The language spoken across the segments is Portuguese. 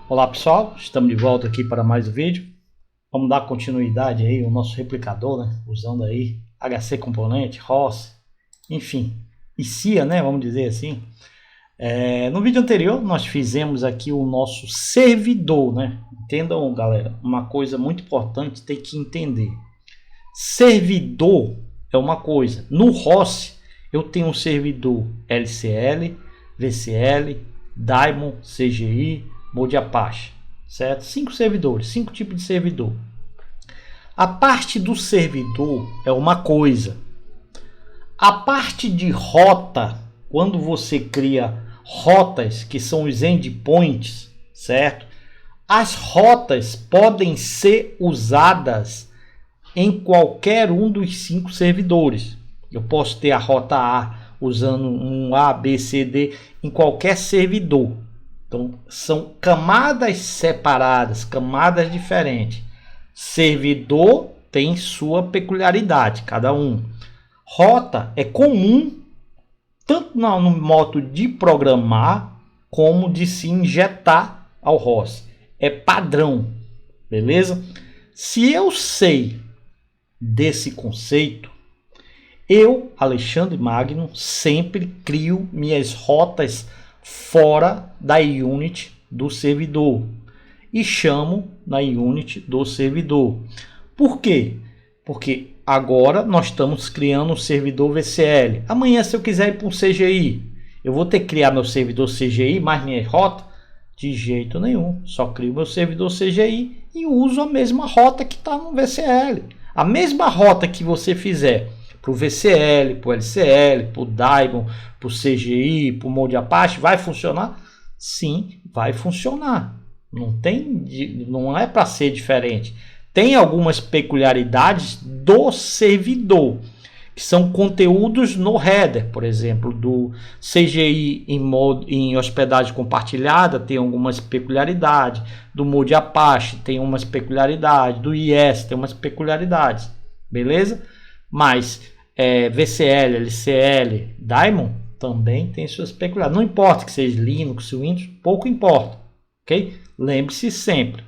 Olá pessoal, estamos de volta aqui para mais um vídeo. Vamos dar continuidade aí ao nosso replicador, né? Usando aí HC Componente, ROS, enfim, e CIA, né? Vamos dizer assim. No vídeo anterior nós fizemos aqui o nosso servidor, né? Entendam, galera, uma coisa muito importante tem que entender. Servidor é uma coisa. No ROS eu tenho um servidor LCL, VCL, Daemon, CGI, Mode Apache, certo? 5 servidores, 5 tipos de servidor. A parte do servidor é uma coisa. A parte de rota, quando você cria rotas, que são os endpoints, certo? As rotas podem ser usadas em qualquer um dos 5 servidores. Eu posso ter a rota A usando um A, B, C, D em qualquer servidor. Então, são camadas separadas, camadas diferentes. Servidor tem sua peculiaridade, cada um. Rota é comum, tanto no modo de programar, como de se injetar ao ROS. É padrão, beleza? Se eu sei desse conceito, eu, Alexandre Magno, sempre crio minhas rotas fora da unit do servidor e chamo na unit do servidor. Por quê? Porque agora nós estamos criando um servidor VCL. Amanhã, se eu quiser ir para um CGI, eu vou ter que criar meu servidor CGI mais minha rota? De jeito nenhum. Só crio meu servidor CGI e uso a mesma rota que está no VCL. A mesma rota que você fizer para o VCL, para o LCL, para o Daemon, para o CGI, para o Mode Apache, vai funcionar? Sim, vai funcionar. Não é para ser diferente. Tem algumas peculiaridades do servidor, que são conteúdos no header, por exemplo, do CGI em hospedagem compartilhada, tem algumas peculiaridades, do Mode Apache tem umas peculiaridades, do IS tem umas peculiaridades, beleza? Mas VCL, LCL, Daemon também tem suas peculiaridades. Não importa que seja Linux, Windows, pouco importa, ok? Lembre-se sempre,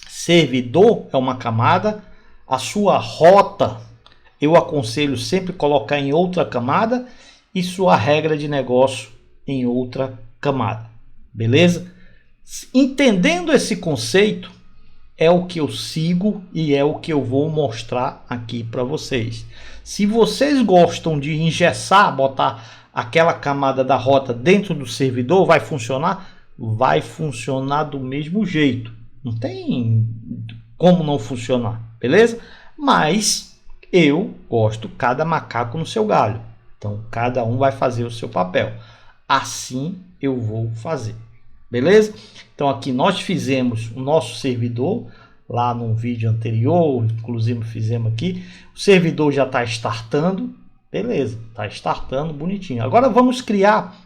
servidor é uma camada, a sua rota eu aconselho sempre colocar em outra camada e sua regra de negócio em outra camada, beleza? Entendendo esse conceito, é o que eu sigo e é o que eu vou mostrar aqui para vocês. Se vocês gostam de engessar, botar aquela camada da rota dentro do servidor, vai funcionar? Vai funcionar do mesmo jeito. Não tem como não funcionar, beleza? Mas eu gosto cada macaco no seu galho. Então, cada um vai fazer o seu papel. Assim eu vou fazer. Beleza? Então aqui nós fizemos o nosso servidor lá no vídeo anterior, inclusive fizemos aqui. O servidor já está startando, beleza? Está startando bonitinho. Agora vamos criar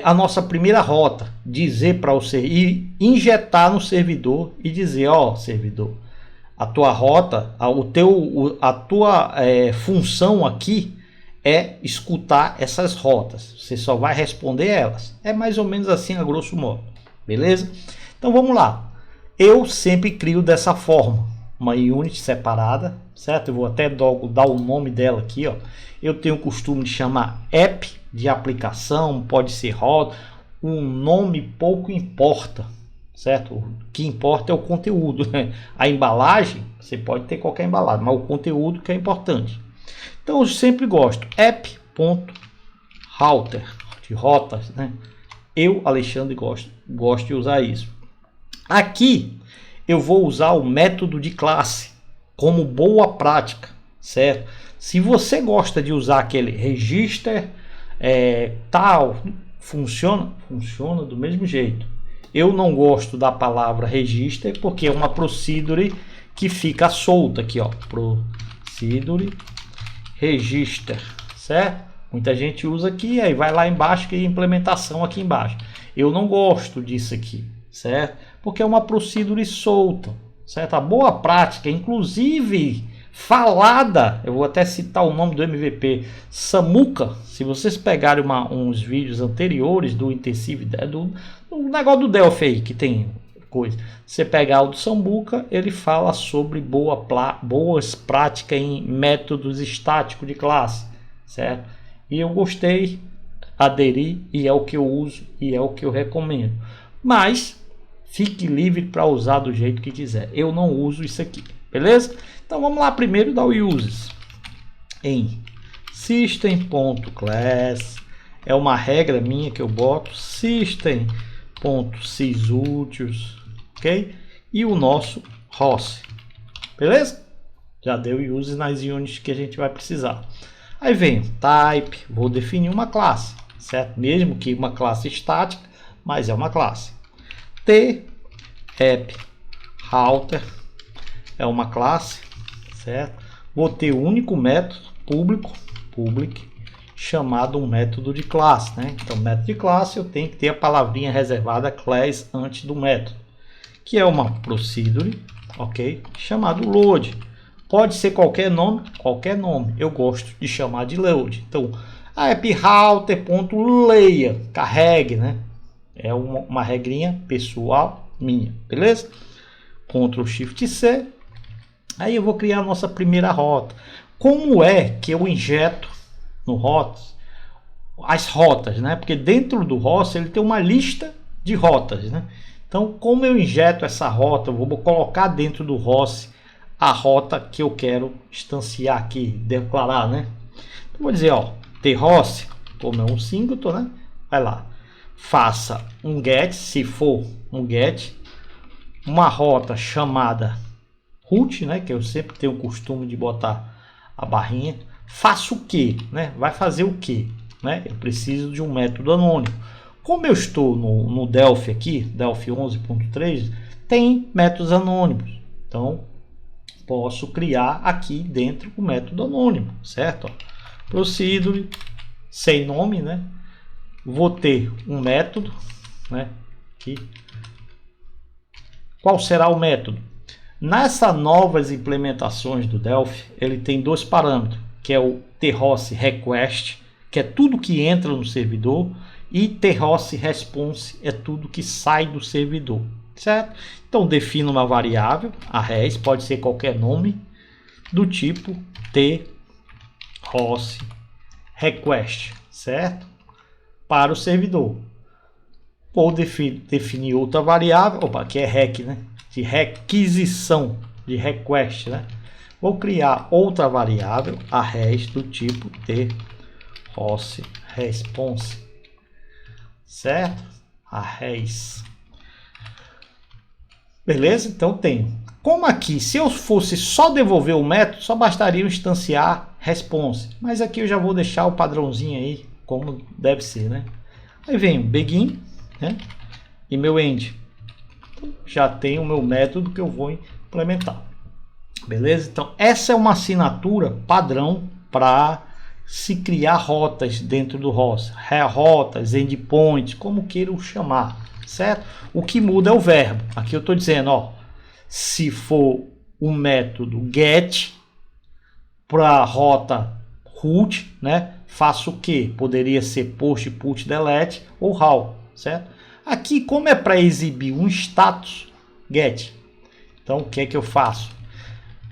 a nossa primeira rota, dizer para o servidor, injetar no servidor e dizer, ó, servidor, a tua rota, a tua função aqui é escutar essas rotas. Você só vai responder elas. É mais ou menos assim a grosso modo. Beleza? Então vamos lá. Eu sempre crio dessa forma. Uma unit separada. Certo? Eu vou até dar o nome dela aqui. Ó. Eu tenho o costume de chamar app de aplicação. Pode ser rota. Um nome pouco importa. Certo? O que importa é o conteúdo. Né? A embalagem, você pode ter qualquer embalagem. Mas o conteúdo que é importante. Então eu sempre gosto app.router de rotas, né? Eu, Alexandre, gosto de usar isso. Aqui eu vou usar o método de classe como boa prática, certo? Se você gosta de usar aquele register tal, funciona do mesmo jeito. Eu não gosto da palavra register porque é uma procedure que fica solta aqui, ó, procedure register, certo? Muita gente usa aqui, aí vai lá embaixo que é implementação aqui embaixo. Eu não gosto disso aqui, certo? Porque é uma procedure solta, certo? A boa prática, inclusive falada, eu vou até citar o nome do MVP, Samuka. Se vocês pegarem uns vídeos anteriores do Intensive, O negócio do Delphi aí, que tem coisa. Você pegar o do Sambuca, ele fala sobre boas práticas em métodos estáticos de classe, certo? E eu gostei, aderi, e é o que eu uso e é o que eu recomendo. Mas fique livre para usar do jeito que quiser. Eu não uso isso aqui, beleza? Então vamos lá primeiro dar o uses em system.class. É uma regra minha que eu boto system.sysutils, ok? E o nosso host, beleza? Já deu uses nas units que a gente vai precisar. Aí vem type, vou definir uma classe, certo? Mesmo que uma classe estática, mas é uma classe. App router é uma classe, certo? Vou ter um único método público, public, chamado um método de classe, né? Então, método de classe eu tenho que ter a palavrinha reservada class antes do método, que é uma procedure, ok? Chamado load. Pode ser qualquer nome. Eu gosto de chamar de load. Então, a app router.layer, carregue, né? É uma regrinha pessoal minha, beleza? Ctrl Shift C. Aí eu vou criar a nossa primeira rota. Como é que eu injeto no rotas as rotas, né? Porque dentro do host ele tem uma lista de rotas, né? Então, como eu injeto essa rota, eu vou colocar dentro do host a rota que eu quero instanciar aqui, declarar, né? Então, vou dizer, ó, thost, como é um singleton, né? Vai lá, faça um get, se for um get, uma rota chamada root, né? Que eu sempre tenho o costume de botar a barrinha. Faça o que, né? Vai fazer o que, né? Eu preciso de um método anônimo. Como eu estou no Delphi aqui, Delphi 11.3, tem métodos anônimos. Então, posso criar aqui dentro o método anônimo, certo? Procedure, sem nome, né? Vou ter um método, né? Aqui. Qual será o método? Nessas novas implementações do Delphi, ele tem dois parâmetros, que é o thost request, que é tudo que entra no servidor, e thost response é tudo que sai do servidor, certo? Então defino uma variável, arrays, pode ser qualquer nome, do tipo thost request, certo? Para o servidor. Vou definir outra variável, que é rec, né? De requisição, de request, né? Vou criar outra variável, arrays, do tipo thost response, certo? Arrays. Beleza? Então tenho. Como aqui, se eu fosse só devolver o método, só bastaria instanciar response. Mas aqui eu já vou deixar o padrãozinho aí, como deve ser, né? Aí vem o begin, né? E meu end. Já tem o meu método que eu vou implementar. Beleza? Então essa é uma assinatura padrão para se criar rotas dentro do host. Rotas, endpoints, como queiram chamar, certo? O que muda é o verbo. Aqui eu estou dizendo, ó, se for o método get para rota root, né? Faço o que? Poderia ser post, put, delete ou how, certo? Aqui, como é para exibir um status, get. Então, o que é que eu faço?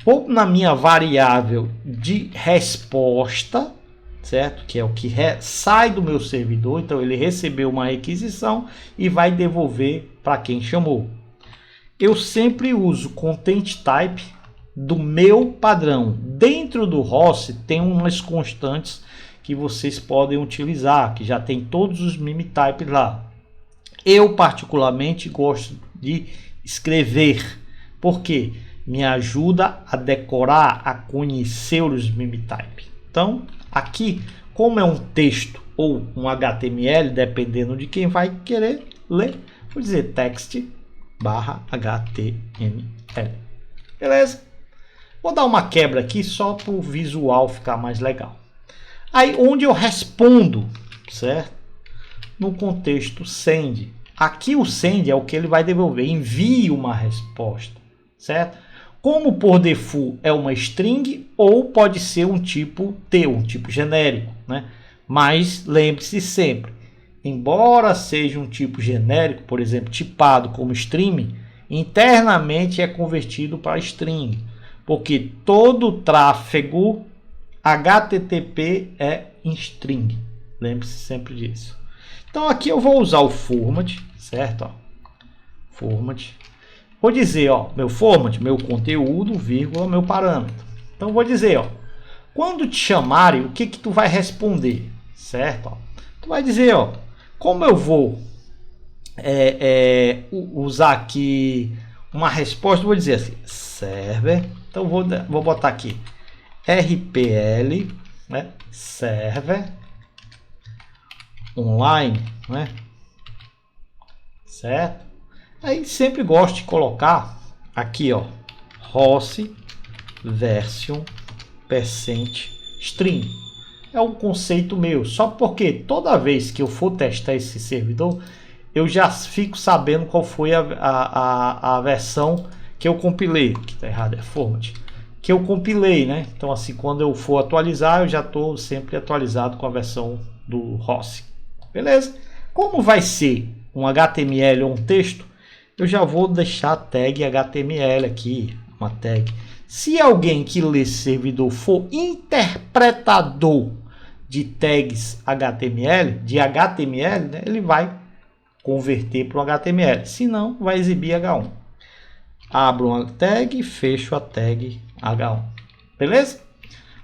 Vou na minha variável de resposta, certo? Que é o que sai do meu servidor. Então, ele recebeu uma requisição e vai devolver para quem chamou. Eu sempre uso content type do meu padrão. Dentro do host tem umas constantes que vocês podem utilizar, que já tem todos os meme types lá. Eu particularmente gosto de escrever, porque me ajuda a decorar, a conhecer os meme types. Então, aqui, como é um texto ou um HTML, dependendo de quem vai querer ler, vou dizer text /HTML. Beleza? Vou dar uma quebra aqui só para o visual ficar mais legal. Aí, onde eu respondo, certo? No contexto send. Aqui o send é o que ele vai devolver, envie uma resposta, certo? Como por default é uma string ou pode ser um tipo T, um tipo genérico, né? Mas lembre-se sempre, embora seja um tipo genérico, por exemplo, tipado como string, internamente é convertido para string, porque todo tráfego HTTP é em string. Lembre-se sempre disso. Então aqui eu vou usar o format, certo? Ó, format. Vou dizer, ó, meu format, meu conteúdo, vírgula, meu parâmetro. Então vou dizer, ó, quando te chamarem, o que que tu vai responder, certo? Ó, tu vai dizer, ó, como eu vou usar aqui uma resposta, vou dizer assim, server. Então vou botar aqui RPL, né, server online, né, certo? Aí sempre gosto de colocar aqui, ó, host version percent string. É um conceito meu, só porque toda vez que eu for testar esse servidor, eu já fico sabendo qual foi a versão que eu compilei. Que tá errado, é format. Que eu compilei, né? Então, assim, quando eu for atualizar, eu já estou sempre atualizado com a versão do host. Beleza? Como vai ser um HTML ou um texto, eu já vou deixar a tag HTML aqui, uma tag. Se alguém que lê esse servidor for interpretador de tags HTML, né, ele vai converter para o HTML. Se não, vai exibir H1. Abro uma tag, fecho a tag H1. Beleza?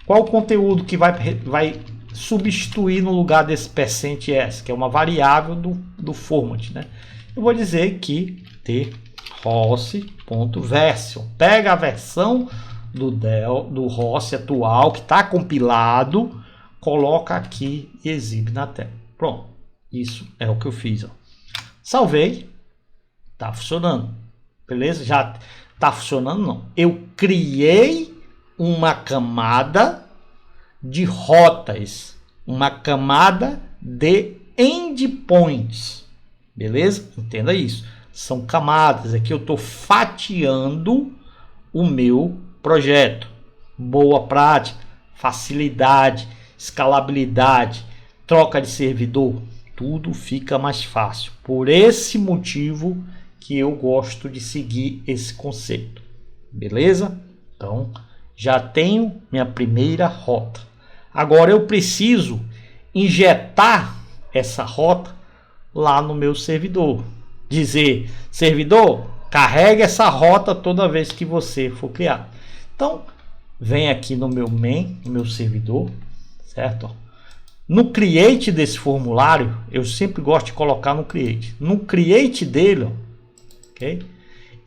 Qual o conteúdo que vai substituir no lugar desse %s, que é uma variável do format, né? Eu vou dizer que host.version. Pega a versão do host atual que está compilado, coloca aqui e exibe na tela. Pronto. Isso é o que eu fiz. Ó. Salvei. Tá funcionando. Beleza? Já tá funcionando, não. Eu criei uma camada de rotas. Uma camada de endpoints. Beleza? Entenda isso. São camadas. Aqui eu estou fatiando o meu projeto. Boa prática, facilidade, escalabilidade, troca de servidor. Tudo fica mais fácil. Por esse motivo que eu gosto de seguir esse conceito. Beleza? Então, já tenho minha primeira rota. Agora eu preciso injetar essa rota lá no meu servidor. Dizer, servidor, carregue essa rota toda vez que você for criar. Então, vem aqui no meu main, no meu servidor, certo? No create desse formulário, eu sempre gosto de colocar no create. No create dele, ok?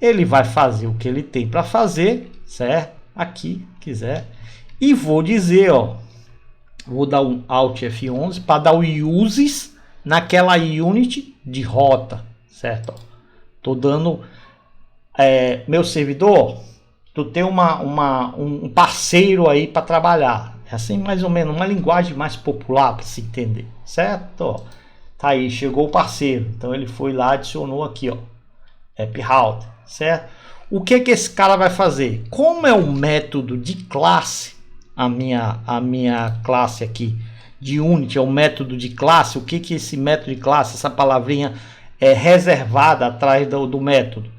Ele vai fazer o que ele tem para fazer, certo? Aqui, quiser. E vou dizer, ó, vou dar um Alt F11 para dar o uses naquela unit de rota, certo? Tô dando meu servidor, tu tem um parceiro aí para trabalhar. É assim mais ou menos, uma linguagem mais popular para se entender, certo? Ó, tá aí, chegou o parceiro. Então ele foi lá, adicionou aqui, ó, app router, certo? O que que esse cara vai fazer? Como é um método de classe, a minha classe aqui de Unity é um método de classe. O que que esse método de classe, essa palavrinha é reservada atrás do método?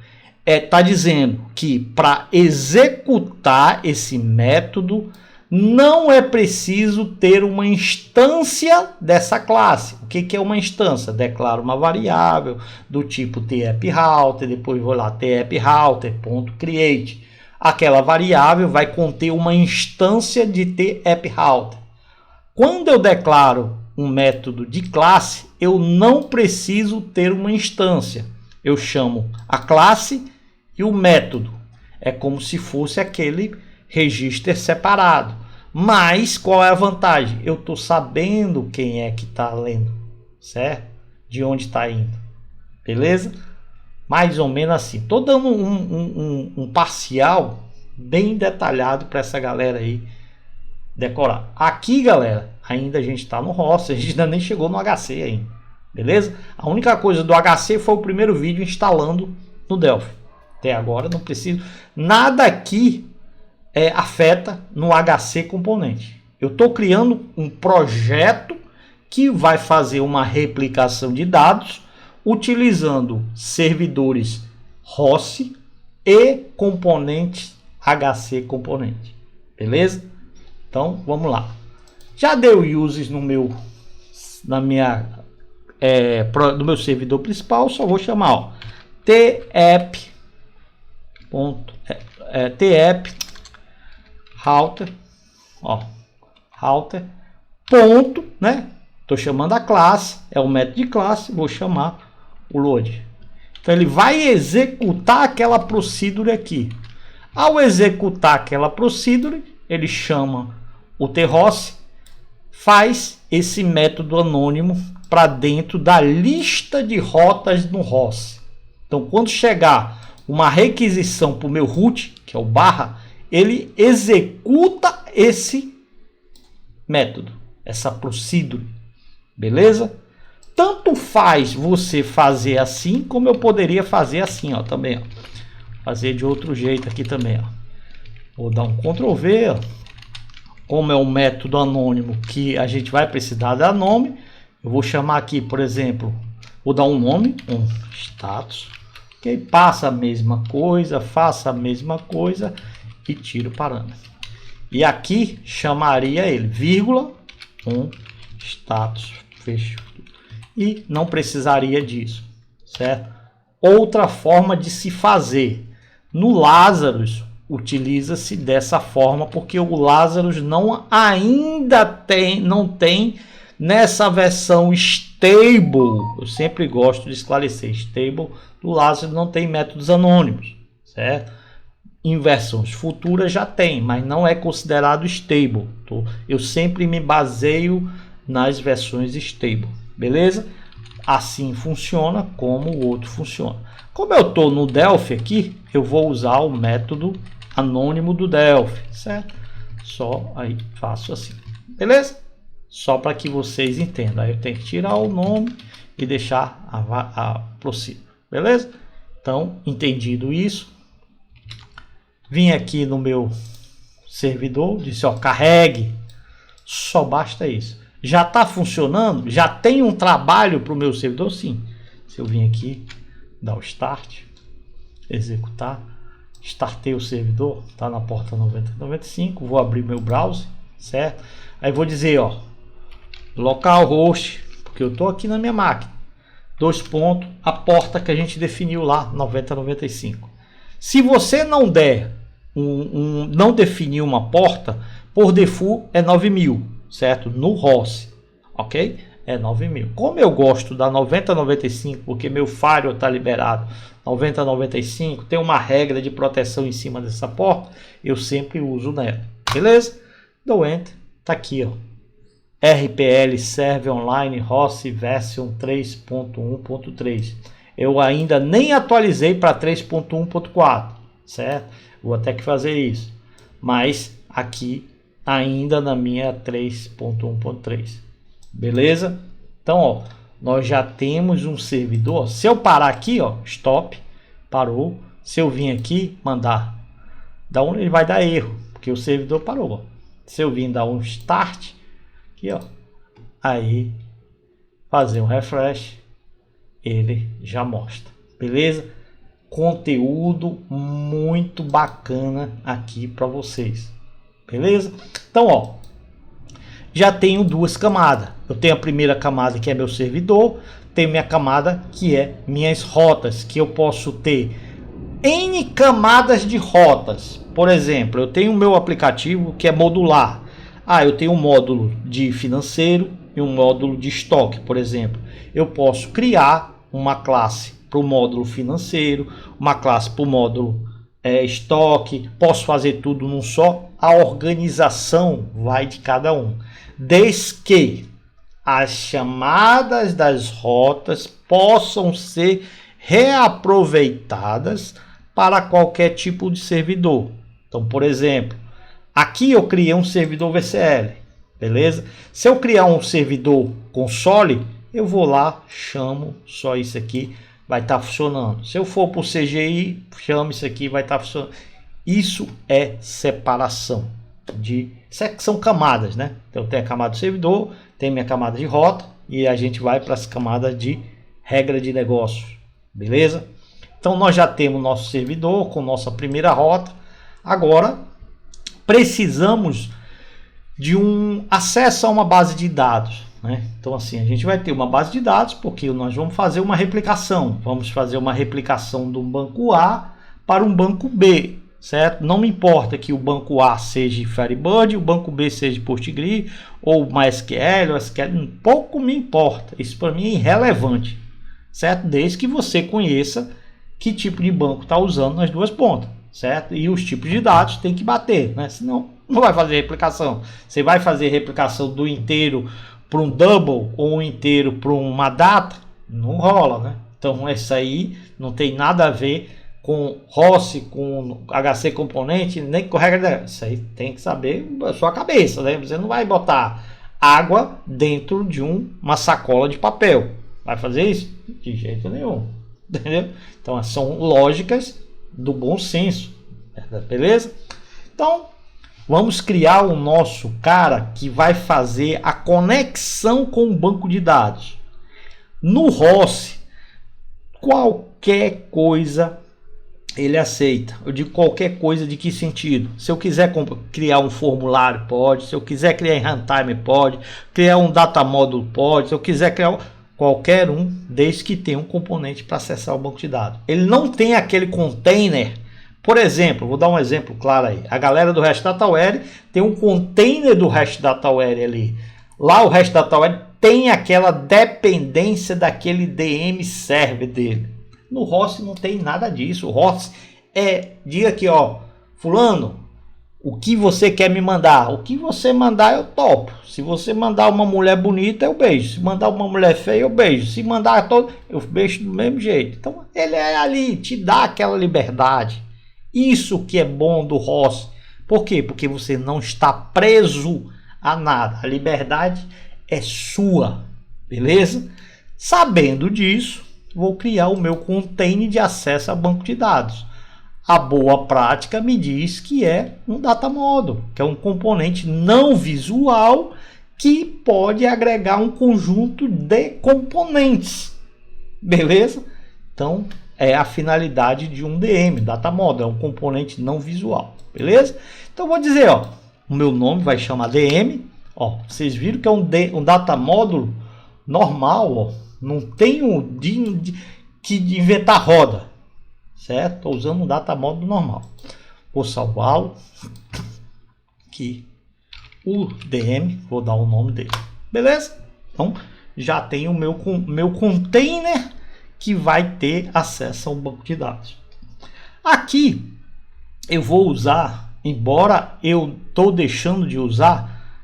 Tá dizendo que para executar esse método não é preciso ter uma instância dessa classe. O que é uma instância? Declaro uma variável do tipo tapprouter, depois vou lá tapprouter.create. Aquela variável vai conter uma instância de tapprouter. Quando eu declaro um método de classe, eu não preciso ter uma instância. Eu chamo a classe e o método. É como se fosse aquele registro separado. Mas qual é a vantagem? Eu estou sabendo quem é que está lendo, certo? De onde está indo. Beleza? Mais ou menos assim. Estou dando um parcial bem detalhado para essa galera aí decorar. Aqui, galera, ainda a gente está no host, a gente ainda nem chegou no HC ainda. Beleza? A única coisa do HC foi o primeiro vídeo instalando no Delphi. Até agora não preciso. Nada aqui afeta no HC componente. Eu estou criando um projeto que vai fazer uma replicação de dados utilizando servidores ROS e componentes HC componente. Beleza? Então, vamos lá. Já deu uses no meu servidor principal, só vou chamar, ó, tapp router, ó, router ponto, né? Tô chamando a classe, é o método de classe, vou chamar o load. Então ele vai executar aquela procedure aqui. Ao executar aquela procedure, ele chama o troc, faz esse método anônimo para dentro da lista de rotas no ROS. Então, quando chegar uma requisição para o meu root, que é o barra, ele executa esse método, essa procedure. Beleza? Tanto faz você fazer assim, como eu poderia fazer assim, ó, também, ó. Fazer de outro jeito aqui também, ó. Vou dar um Ctrl V, ó. Como é um método anônimo que a gente vai precisar dar nome, eu vou chamar aqui, por exemplo, vou dar um nome, um status, que passa a mesma coisa, faça a mesma coisa e tira o parâmetro. E aqui chamaria ele, vírgula, um status, fecho. E não precisaria disso, certo? Outra forma de se fazer. No Lazarus, utiliza-se dessa forma, porque o Lazarus não tem nessa versão stable. Eu sempre gosto de esclarecer, stable do Lazarus não tem métodos anônimos, certo? Em versões futuras já tem, mas não é considerado stable. Eu sempre me baseio nas versões stable, beleza? Assim funciona como o outro funciona. Como eu estou no Delphi aqui, eu vou usar o método anônimo do Delphi, certo? Só aí faço assim, beleza? Só para que vocês entendam. Aí eu tenho que tirar o nome e deixar a procedure, beleza? Então, entendido isso, vim aqui no meu servidor, disse, ó, carregue, só basta isso. Já está funcionando? Já tem um trabalho para o meu servidor? Sim. Se eu vim aqui, dar o start, executar, startei o servidor, está na porta 9095, vou abrir meu browser, certo? Aí vou dizer, ó, localhost, porque eu estou aqui na minha máquina, a porta que a gente definiu lá, 9095. Se você não der não definir uma porta, por default é 9000, certo? No ROS, ok? É 9000. Como eu gosto da 9095, porque meu firewall está liberado 9095, tem uma regra de proteção em cima dessa porta, eu sempre uso nela, beleza? Dou enter, tá aqui, ó. RPL Server Online ROS version 3.1.3. Eu ainda nem atualizei para 3.1.4, certo? Vou até que fazer isso, mas aqui ainda na minha 3.1.3, beleza? Então, ó, nós já temos um servidor. Se eu parar aqui, ó, stop, parou. Se eu vir aqui mandar, ele vai dar erro, porque o servidor parou. Ó. Se eu vir dar um start, aqui, ó, aí fazer um refresh, ele já mostra, beleza? Conteúdo muito bacana aqui para vocês, beleza? Então, ó, já tenho duas camadas. Eu tenho a primeira camada que é meu servidor, tenho minha camada que é minhas rotas, que eu posso ter N camadas de rotas. Por exemplo, eu tenho o meu aplicativo que é modular. Eu tenho um módulo de financeiro e um módulo de estoque, por exemplo. Eu posso criar uma classe para o módulo financeiro, uma classe para o módulo estoque, posso fazer tudo num só. A organização vai de cada um, desde que as chamadas das rotas possam ser reaproveitadas para qualquer tipo de servidor. Então, por exemplo, aqui eu criei um servidor VCL, beleza? Se eu criar um servidor console, eu vou lá, chamo só isso aqui, vai estar funcionando. Se eu for para o CGI, chamo isso aqui, vai estar funcionando. Isso é separação são camadas, né? Então tem a camada do servidor, tem minha camada de rota e a gente vai para as camadas de regra de negócio, beleza? Então nós já temos nosso servidor com nossa primeira rota. Agora precisamos de um acesso a uma base de dados, né? Então assim, a gente vai ter uma base de dados porque nós vamos fazer uma replicação. Vamos fazer uma replicação do banco A para um banco B, certo? Não me importa que o banco A seja Firebird, o banco B seja Postgre ou MySQL ou SQL, pouco me importa. Isso para mim é irrelevante, certo? Desde que você conheça que tipo de banco está usando nas duas pontas, certo? E os tipos de dados tem que bater, né? Senão não vai fazer replicação. Você vai fazer replicação do inteiro para um double ou um inteiro para uma data, não rola, né? Então isso aí não tem nada a ver com ROS, com HC componente, nem com regra. Isso aí tem que saber a sua cabeça, né? Você não vai botar água dentro de uma sacola de papel. Vai fazer isso? De jeito nenhum. Entendeu? Então são lógicas do bom senso, beleza? Então vamos criar o nosso cara que vai fazer a conexão com o banco de dados. No ROS, qualquer coisa ele aceita. Eu digo qualquer coisa de que sentido? Se eu quiser criar um formulário, pode. Se eu quiser criar em runtime, pode. Criar um data module, pode. Se eu quiser criar qualquer um, desde que tenha um componente para acessar o banco de dados. Ele não tem aquele container. Por exemplo, vou dar um exemplo claro aí. A galera do REST Dataware tem um container do REST Dataware ali. Lá o REST Dataware tem aquela dependência daquele DM server dele. No ROS não tem nada disso. O ROS diga aqui, ó, fulano, o que você quer me mandar? O que você mandar eu topo. Se você mandar uma mulher bonita, eu beijo. Se mandar uma mulher feia, eu beijo. Se mandar todo, eu beijo do mesmo jeito. Então ele é ali, te dá aquela liberdade. Isso que é bom do ROS. Por quê? Porque você não está preso a nada. A liberdade é sua, beleza? Sabendo disso, vou criar o meu container de acesso a banco de dados. A boa prática me diz que é um data model, que é um componente não visual que pode agregar um conjunto de componentes, beleza? Então é a finalidade de um DM, data model, é um componente não visual, beleza? Então vou dizer, ó, o meu nome vai chamar DM, ó, vocês viram que é um data model normal, ó, não tenho que inventar roda. Certo? Estou usando um data model normal. Vou salvá-lo. Aqui. O DM. Vou dar o nome dele. Beleza? Então, já tenho o meu container que vai ter acesso ao banco de dados. Aqui, eu vou usar, embora eu estou deixando de usar,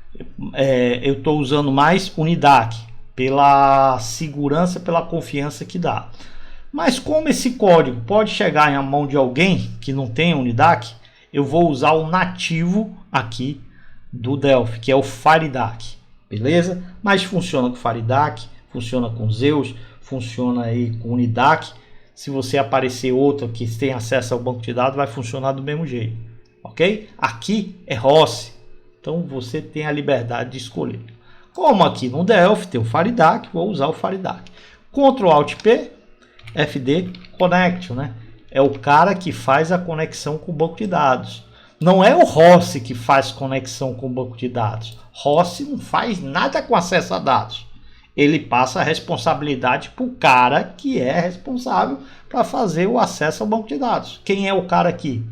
eu estou usando mais Unidac, pela segurança, pela confiança que dá. Mas como esse código pode chegar na mão de alguém que não tem Unidac, eu vou usar o nativo aqui do Delphi, que é o FireDAC, beleza? Mas funciona com FireDAC, funciona com Zeus, funciona aí com Unidac. Se você aparecer outro que tem acesso ao banco de dados, vai funcionar do mesmo jeito, ok? Aqui é ROS, então você tem a liberdade de escolher. Como aqui no Delphi tem o FireDAC, vou usar o FireDAC. Ctrl Alt P, FD Connection, né? É o cara que faz a conexão com o banco de dados. Não é o ROS que faz conexão com o banco de dados. ROS não faz nada com acesso a dados. Ele passa a responsabilidade para o cara que é responsável para fazer o acesso ao banco de dados. Quem é o cara aqui?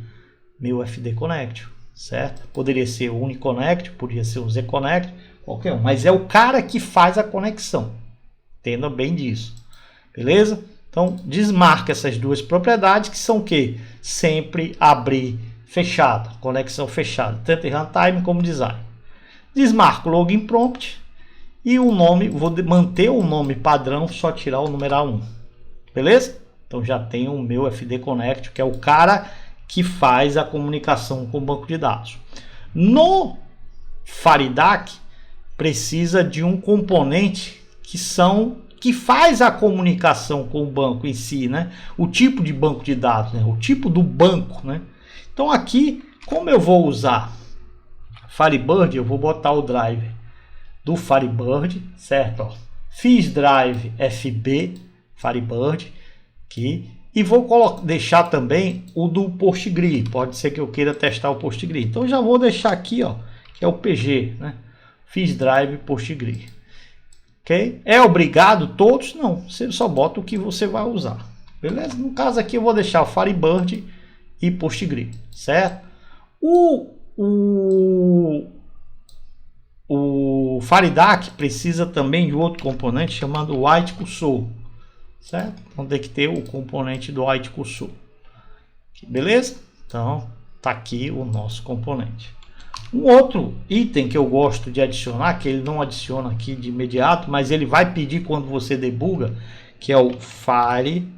Meu FD Connection, certo? Poderia ser o UniConnect, poderia ser o ZConnect, qualquer um. Mas é o cara que faz a conexão. Entenda bem disso. Beleza? Então, desmarca essas duas propriedades que são o quê? Sempre abrir fechado, conexão fechada, tanto em runtime como design. Desmarco o login prompt e o nome, vou manter o nome padrão, só tirar o numeral 1. Beleza? Então já tenho o meu FD Connect, que é o cara que faz a comunicação com o banco de dados. No FireDAC precisa de um componente que faz a comunicação com o banco em si, né? O tipo de banco de dados, né? O tipo do banco, né? Então aqui, como eu vou usar Firebird, eu vou botar o driver do Firebird, certo? Ó, fiz drive FB Firebird aqui e vou deixar também o do PostGrid. Pode ser que eu queira testar o PostGrid. Então já vou deixar aqui, ó, que é o PG, né? Fiz drive PostGrid. Ok? É obrigado todos? Não. Você só bota o que você vai usar. Beleza? No caso aqui eu vou deixar o Firebird e PostGrid, certo? O FireDAC precisa também de outro componente chamado White Cursor, certo? Então tem que ter o componente do White Cursor. Beleza? Então tá aqui o nosso componente. Um outro item que eu gosto de adicionar, que ele não adiciona aqui de imediato, mas ele vai pedir quando você debuga, que é o FireDAC.stan,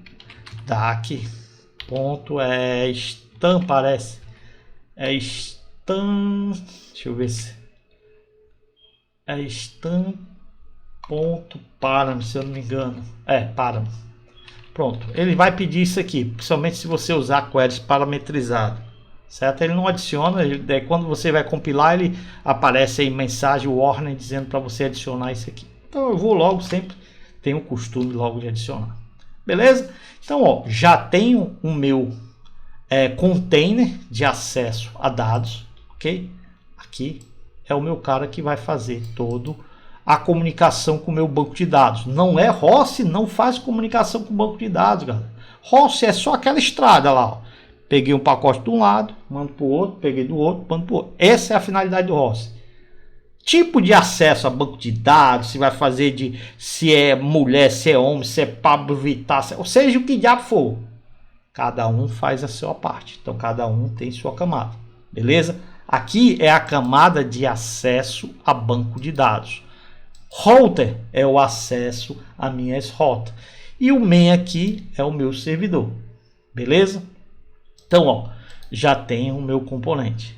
parece. É stan, deixa eu ver se é stan.param, se eu não me engano. É, param. Pronto, ele vai pedir isso aqui, principalmente se você usar queries parametrizadas, certo? Ele não adiciona, quando você vai compilar, ele aparece aí mensagem warning dizendo para você adicionar isso aqui. Então eu vou logo, sempre tenho o costume logo de adicionar. Beleza? Então, ó, já tenho o meu container de acesso a dados, ok? Aqui é o meu cara que vai fazer todo a comunicação com o meu banco de dados. Não é Rossi, não faz comunicação com o banco de dados, galera. Rossi é só aquela estrada lá, ó. Peguei um pacote de um lado, mando para o outro, peguei do outro, mando para o outro. Essa é a finalidade do Rossi. Tipo de acesso a banco de dados, se vai fazer se é mulher, se é homem, se é Pablo Vittar, ou seja, o que diabo for. Cada um faz a sua parte. Então cada um tem sua camada. Beleza? Aqui é a camada de acesso a banco de dados. Router é o acesso a minhas rotas. E o main aqui é o meu servidor. Beleza? Então, ó, já tenho o meu componente.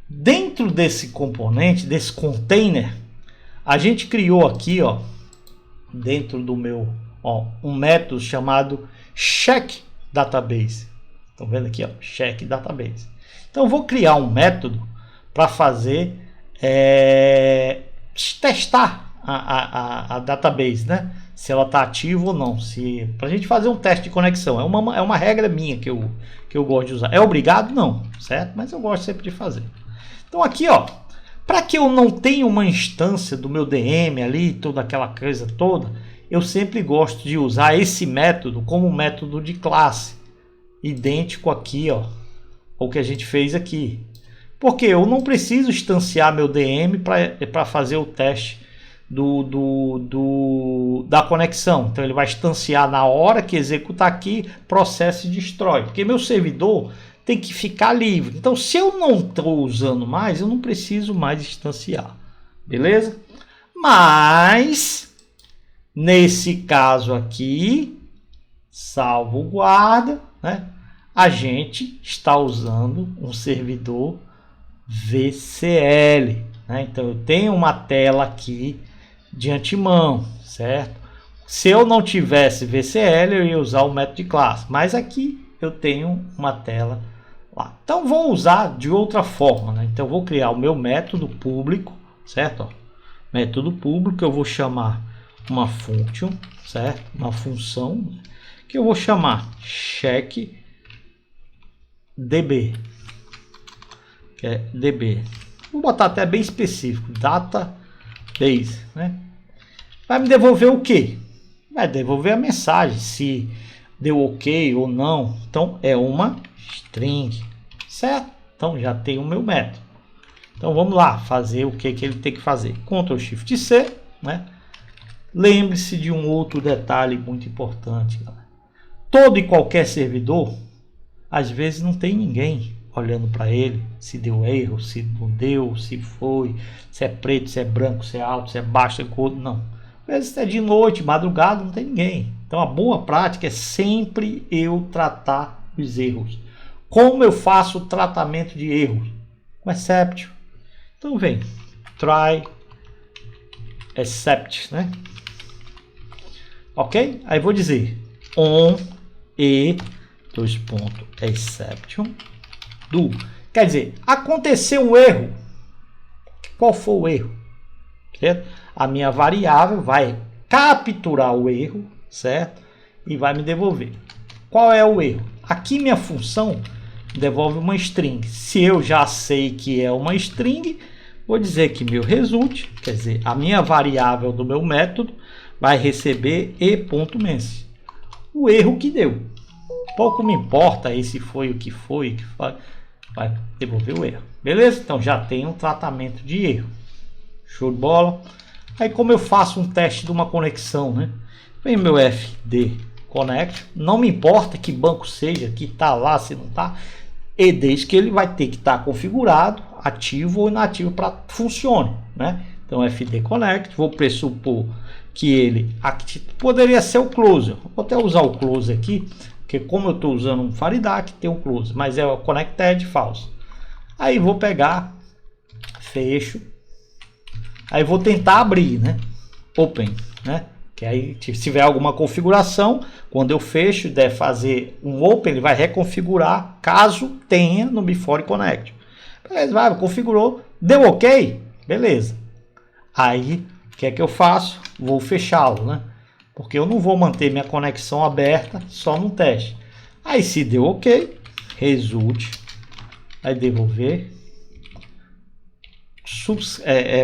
Dentro desse componente, desse container, a gente criou aqui, ó, dentro do meu, ó, um método chamado checkDatabase. Estão vendo aqui, ó, checkDatabase. Então, eu vou criar um método para fazer testar a database, né? Se ela está ativa ou não. Para a gente fazer um teste de conexão. É uma regra minha que eu gosto de usar. É obrigado? Não, certo? Mas eu gosto sempre de fazer. Então aqui, ó, para que eu não tenha uma instância do meu DM ali, toda aquela coisa toda, eu sempre gosto de usar esse método como método de classe. Idêntico aqui, ó, ao que a gente fez aqui. Porque eu não preciso instanciar meu DM para fazer o teste da conexão. Então ele vai instanciar na hora que executar aqui, processa e destrói. Porque meu servidor tem que ficar livre. Então se eu não estou usando mais, eu não preciso mais instanciar. Beleza? Mas nesse caso aqui, salvo guarda, né? A gente está usando um servidor VCL, né? Então eu tenho uma tela aqui de antemão, certo? Se eu não tivesse VCL, eu ia usar o método de classe, mas aqui eu tenho uma tela lá. Então vou usar de outra forma, né? Então eu vou criar o meu método público, certo? Ó, método público, eu vou chamar uma function, certo? Uma função que eu vou chamar checkDB, que é DB. Vou botar até bem específico, database, né? Vai me devolver o quê? Vai devolver a mensagem, se deu ok ou não. Então é uma string, certo? Então já tem o meu método. Então vamos lá fazer o que ele tem que fazer. Ctrl Shift C, né? Lembre-se de um outro detalhe muito importante, galera. Todo e qualquer servidor, às vezes não tem ninguém olhando para ele, se deu erro, se não deu, se foi, se é preto, se é branco, se é alto, se é baixo, se é cor, não. Às vezes é de noite, madrugada, não tem ninguém. Então a boa prática é sempre eu tratar os erros. Como eu faço o tratamento de erros? Com except. Então vem, try except, né? Ok? Aí vou dizer on e exception do. Quer dizer, aconteceu um erro. Qual foi o erro? certo? A minha variável vai capturar o erro, certo? E vai me devolver. Qual é o erro? Aqui minha função devolve uma string. Se eu já sei que é uma string, vou dizer que meu result, quer dizer, a minha variável do meu método, vai receber e.message. O erro que deu. Pouco me importa aí se foi o que foi, vai devolver o erro. Beleza? Então já tem um tratamento de erro. Show de bola. Aí como eu faço um teste de uma conexão, né? Vem meu FD Connect. Não me importa que banco seja, que está lá, se não está. E desde que ele vai ter que estar configurado, ativo ou inativo para que funcione, né? Então FD Connect, vou pressupor que ele poderia ser o closer. Vou até usar o closer aqui, porque como eu estou usando um Faridac, tem um closer, mas é o connected false. Aí vou pegar, fecho, aí vou tentar abrir, né? Open, né? Que aí se tiver alguma configuração, quando eu fecho, deve fazer um open, ele vai reconfigurar caso tenha no Before Connect. Beleza, configurou, deu ok, beleza. Aí o que é que eu faço? Vou fechá-lo, né? Porque eu não vou manter minha conexão aberta só no teste. Aí se deu ok, result, vai devolver,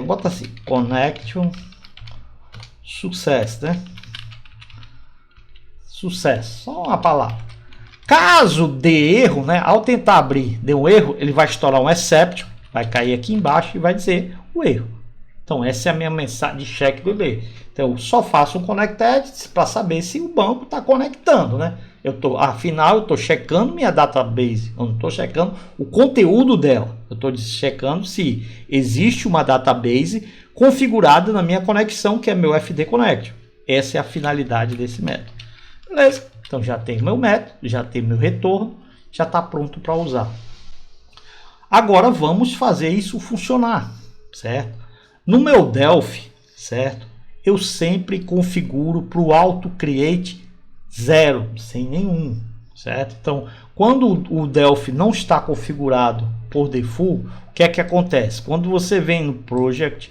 bota assim, connection sucesso, né? Sucesso, só uma palavra. Caso dê erro, né? Ao tentar abrir, deu um erro, ele vai estourar um exception, vai cair aqui embaixo e vai dizer o erro. Então essa é a minha mensagem de check DB. Então eu só faço um connected para saber se o banco está conectando, né? Afinal eu estou checando minha database, eu não estou checando o conteúdo dela. Eu estou checando se existe uma database configurada na minha conexão, que é meu FD Connect. Essa é a finalidade desse método. Beleza? Então já tem meu método, já tem meu retorno, já está pronto para usar. Agora vamos fazer isso funcionar, certo? No meu Delphi, certo? Eu sempre configuro para o auto create 0, sem nenhum, certo? Então, quando o Delphi não está configurado por default, o que é que acontece? Quando você vem no Project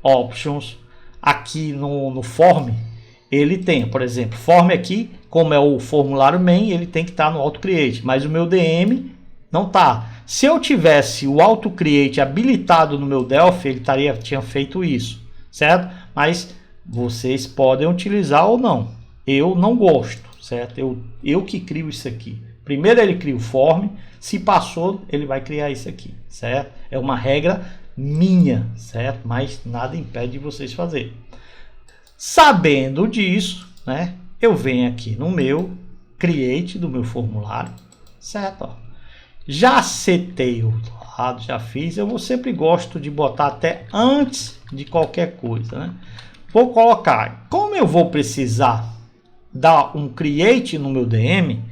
Options, aqui no Form, ele tem, por exemplo, Form aqui, como é o formulário main, ele tem que estar no Auto Create, mas o meu DM não está. Se eu tivesse o Auto Create habilitado no meu Delphi, ele tinha feito isso, certo? Mas vocês podem utilizar ou não. Eu não gosto, certo? Eu que crio isso aqui. Primeiro ele cria o form, se passou, ele vai criar isso aqui, certo? É uma regra minha, certo? Mas nada impede de vocês fazerem. Sabendo disso, né? Eu venho aqui no meu create do meu formulário, certo? Ó. Já setei o lado, já fiz. Eu sempre gosto de botar até antes de qualquer coisa, né? Vou colocar, como eu vou precisar dar um create no meu DM,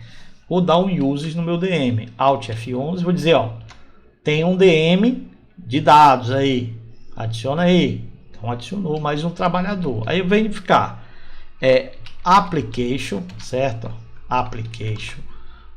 vou dar um uses no meu DM, Alt F11, vou dizer, ó, tem um DM de dados aí, adiciona aí. Então adicionou mais um trabalhador. Aí eu venho ficar application, certo? Application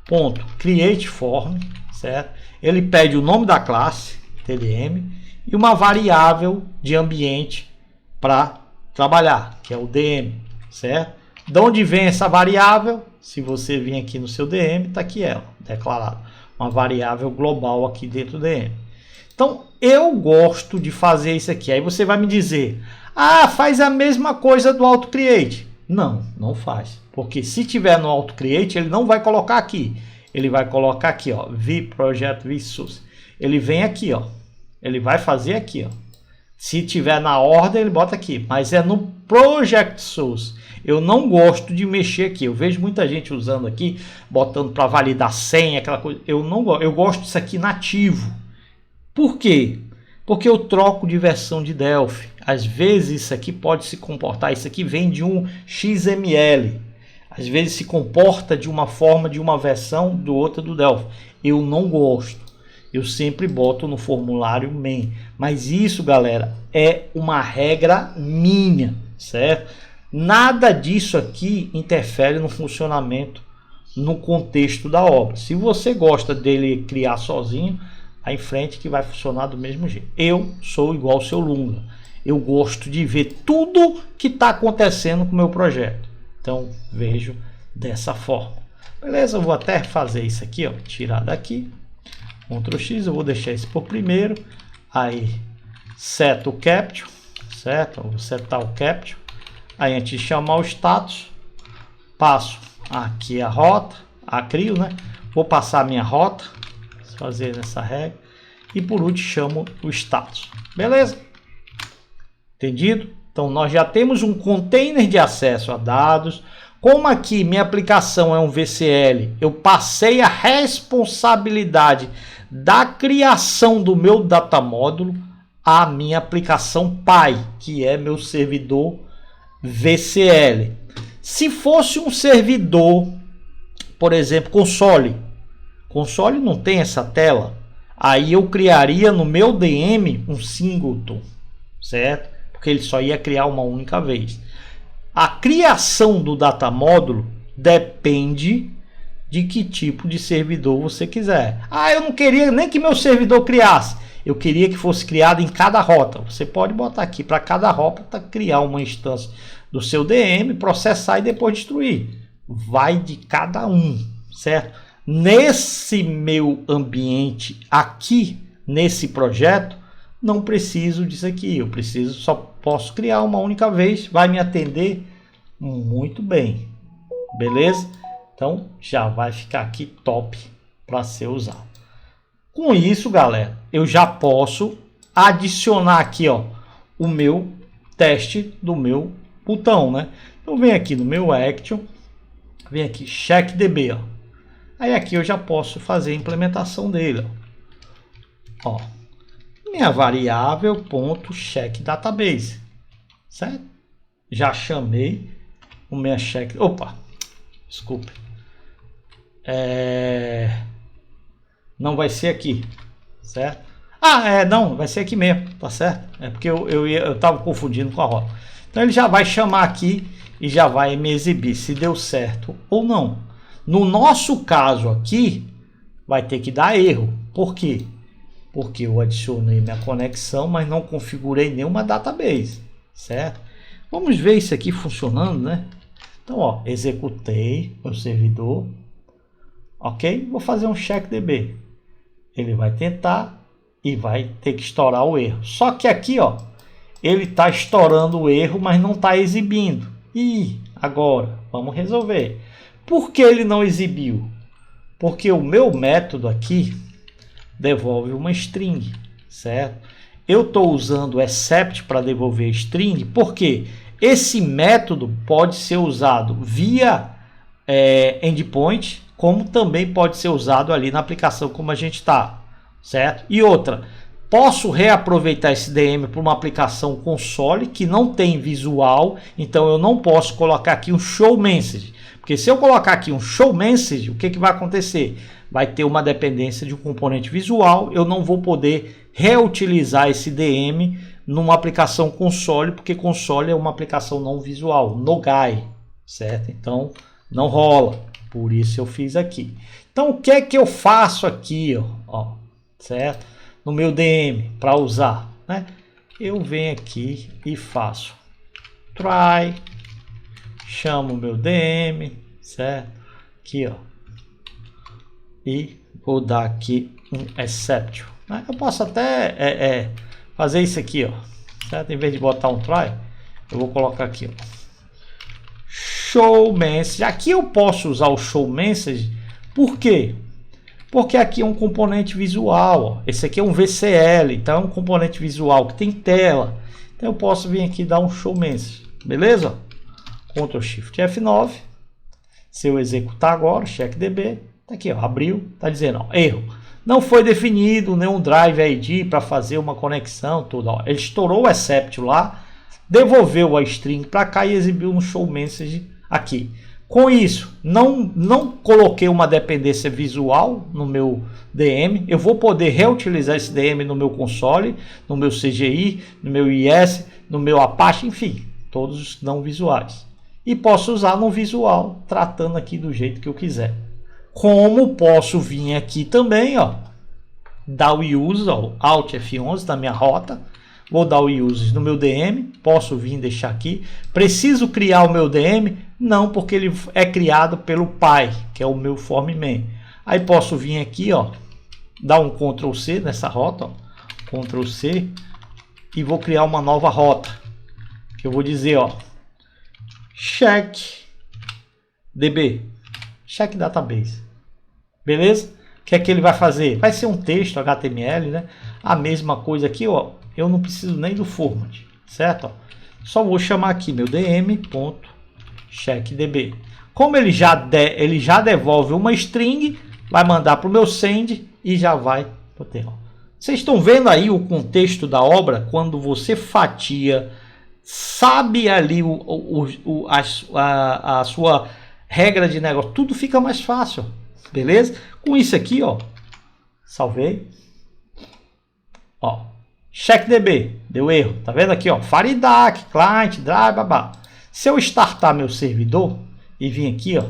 ponto create form, certo? Ele pede o nome da classe TDM e uma variável de ambiente para trabalhar, que é o DM, certo? De onde vem essa variável? Se você vir aqui no seu DM, está aqui ela, declarado. Uma variável global aqui dentro do DM. Então, eu gosto de fazer isso aqui. Aí você vai me dizer, faz a mesma coisa do Auto Create. Não, não faz. Porque se tiver no Auto Create, ele não vai colocar aqui. Ele vai colocar aqui, ó, vProject vSource. Ele vem aqui, ó. Ele vai fazer aqui, ó. Se tiver na ordem, ele bota aqui. Mas é no Project Source. Eu não gosto de mexer aqui. Eu vejo muita gente usando aqui, botando para validar senha, aquela coisa. Eu não gosto. Eu gosto disso aqui nativo. Por quê? Porque eu troco de versão de Delphi. Às vezes isso aqui pode se comportar. Isso aqui vem de um XML. Às vezes se comporta de uma forma de uma versão do outra do Delphi. Eu não gosto. Eu sempre boto no formulário main. Mas isso, galera, é uma regra minha, certo? Nada disso aqui interfere no funcionamento, no contexto da obra. Se você gosta dele criar sozinho, vai em frente que vai funcionar do mesmo jeito. Eu sou igual ao seu Lunga. Eu gosto de ver tudo que está acontecendo com o meu projeto. Então vejo dessa forma. Beleza? Eu vou até fazer isso aqui, ó, tirar daqui. Ctrl X, eu vou deixar isso por primeiro. Aí seto o capture, certo? Vou setar o capture. Aí antes de chamar o status, passo aqui a rota, a crio, né? Vou passar a minha rota, fazer nessa regra. E por último chamo o status. Beleza? Entendido? Então nós já temos um container de acesso a dados. Como aqui minha aplicação é um VCL, eu passei a responsabilidade da criação do meu data módulo à minha aplicação pai, que é meu servidor VCL. Se fosse um servidor, por exemplo, console não tem essa tela, aí eu criaria no meu DM um singleton, certo? Porque ele só ia criar uma única vez. A criação do data módulo depende de que tipo de servidor você quiser. Ah, eu não queria nem que meu servidor criasse. Eu queria que fosse criado em cada rota. Você pode botar aqui para cada rota, criar uma instância do seu DM, processar e depois destruir. Vai de cada um, certo? Nesse meu ambiente aqui, nesse projeto, não preciso disso aqui. Eu só posso criar uma única vez. Vai me atender muito bem. Beleza? Então já vai ficar aqui top para ser usado. Com isso, galera, eu já posso adicionar aqui, ó, o meu teste do meu botão, né? Então vem aqui no meu action, vem aqui checkDB, ó. Aí aqui eu já posso fazer a implementação dele, ó. Minha variável ponto check database, certo? Já chamei o meu check. Opa, desculpe. Não vai ser aqui, certo? Não, vai ser aqui mesmo, tá certo? É porque eu tava confundindo com a rota. Então ele já vai chamar aqui e já vai me exibir se deu certo ou não. No nosso caso aqui, vai ter que dar erro. Por quê? Porque eu adicionei minha conexão, mas não configurei nenhuma database, certo? Vamos ver isso aqui funcionando, né? Então, ó, executei o servidor, ok? Vou fazer um checkDB. Ele vai tentar e vai ter que estourar o erro. Só que aqui, ó, ele está estourando o erro, mas não está exibindo. E agora, vamos resolver. Por que ele não exibiu? Porque o meu método aqui devolve uma string, certo? Eu estou usando o except para devolver string, porque esse método pode ser usado via endpoint, como também pode ser usado ali na aplicação como a gente está, certo? E outra, posso reaproveitar esse DM para uma aplicação console que não tem visual, então eu não posso colocar aqui um show message, porque se eu colocar aqui um show message, o que vai acontecer? Vai ter uma dependência de um componente visual, eu não vou poder reutilizar esse DM numa aplicação console, porque console é uma aplicação não visual, no GUI, certo? Então não rola, por isso eu fiz aqui. Então o que é que eu faço aqui, ó, certo? No meu DM para usar, né? Eu venho aqui e faço try, chamo o meu DM, certo? Aqui, ó, e vou dar aqui um exception, né? Eu posso até fazer isso aqui, ó, certo? Em vez de botar um try, eu vou colocar aqui, ó, show message. Aqui eu posso usar o show message, por quê? Porque aqui é um componente visual, ó. Esse aqui é um VCL, então é um componente visual que tem tela. Então eu posso vir aqui e dar um show message, beleza? Ctrl Shift F9. Se eu executar agora, checkDB, tá aqui, ó, abriu, tá dizendo, ó, erro. Não foi definido nenhum drive ID para fazer uma conexão, tudo, ó. Ele estourou o except lá, devolveu a string para cá e exibiu um show message aqui. Com isso, não coloquei uma dependência visual no meu DM. Eu vou poder reutilizar esse DM no meu console, no meu CGI, no meu IS, no meu Apache, enfim, todos os não visuais. E posso usar no visual, tratando aqui do jeito que eu quiser. Como posso vir aqui também, ó, dar o use, ó, Alt F11 da minha rota, Vou dar o uses no meu DM, posso vir deixar aqui. Preciso criar o meu DM? Não, porque ele é criado pelo pai, que é o meu form-man. Aí posso vir aqui, ó, dar um Ctrl C nessa rota, ó, Ctrl C, e vou criar uma nova rota, que eu vou dizer, ó, check DB, check database, beleza? O que é que ele vai fazer? Vai ser um texto HTML, né? A mesma coisa aqui, ó, eu não preciso nem do format, certo? Ó, só vou chamar aqui meu dm.checkdb. Como ele já devolve uma string, vai mandar para o meu send e já vai ter. Vocês estão vendo aí o contexto da obra? Quando você fatia, sabe ali a sua regra de negócio, tudo fica mais fácil, beleza? Com isso aqui, ó, salvei, ó, checkdb, deu erro, tá vendo aqui, ó, Faridac, client, drive, babá. Se eu startar meu servidor e vir aqui, ó,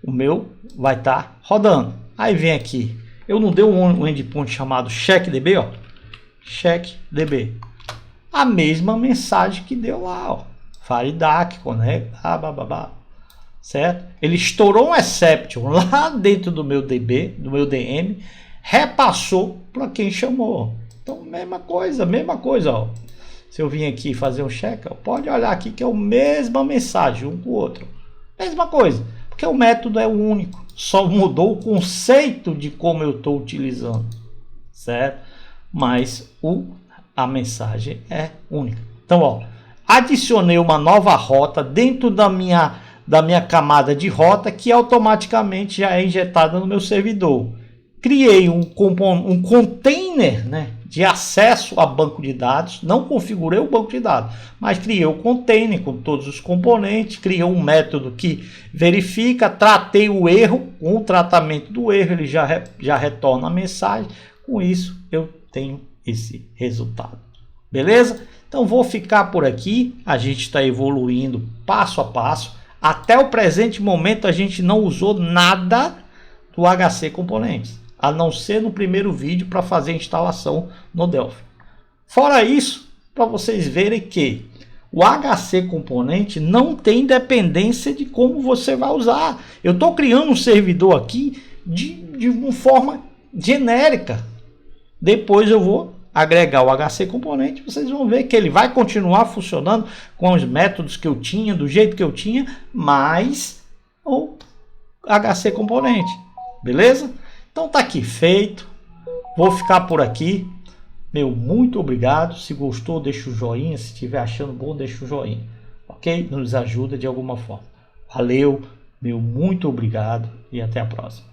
o meu vai estar rodando. Aí vem aqui, eu não dei um endpoint chamado checkdb, ó, checkdb. A mesma mensagem que deu lá, ó, Faridac, conecta, babá, certo? Ele estourou um exception lá dentro do meu DB, do meu DM, repassou para quem chamou. Então, mesma coisa, ó. Se eu vim aqui fazer um check, ó, pode olhar aqui que é a mesma mensagem, um com o outro. Mesma coisa, porque o método é o único. Só mudou o conceito de como eu estou utilizando, certo? Mas a mensagem é única. Então, ó, adicionei uma nova rota dentro da minha camada de rota que automaticamente já é injetada no meu servidor. Criei um container, né, de acesso a banco de dados. Não configurei o banco de dados, mas criei o container com todos os componentes. Criei um método que verifica, tratei o erro. Com o tratamento do erro, ele já retorna a mensagem. Com isso, eu tenho esse resultado. Beleza? Então, vou ficar por aqui. A gente está evoluindo passo a passo. Até o presente momento, a gente não usou nada do HC Components, a não ser no primeiro vídeo para fazer a instalação no Delphi. Fora isso, para vocês verem que o HC Component não tem dependência de como você vai usar. Eu estou criando um servidor aqui de uma forma genérica. Depois eu vou agregar o HC Component, vocês vão ver que ele vai continuar funcionando com os métodos que eu tinha, do jeito que eu tinha, mais o HC Component. Beleza? Então tá aqui feito. Vou ficar por aqui. Meu, muito obrigado. Se gostou, deixa o joinha. Se estiver achando bom, deixa o joinha. Ok? Nos ajuda de alguma forma. Valeu, meu, muito obrigado e até a próxima.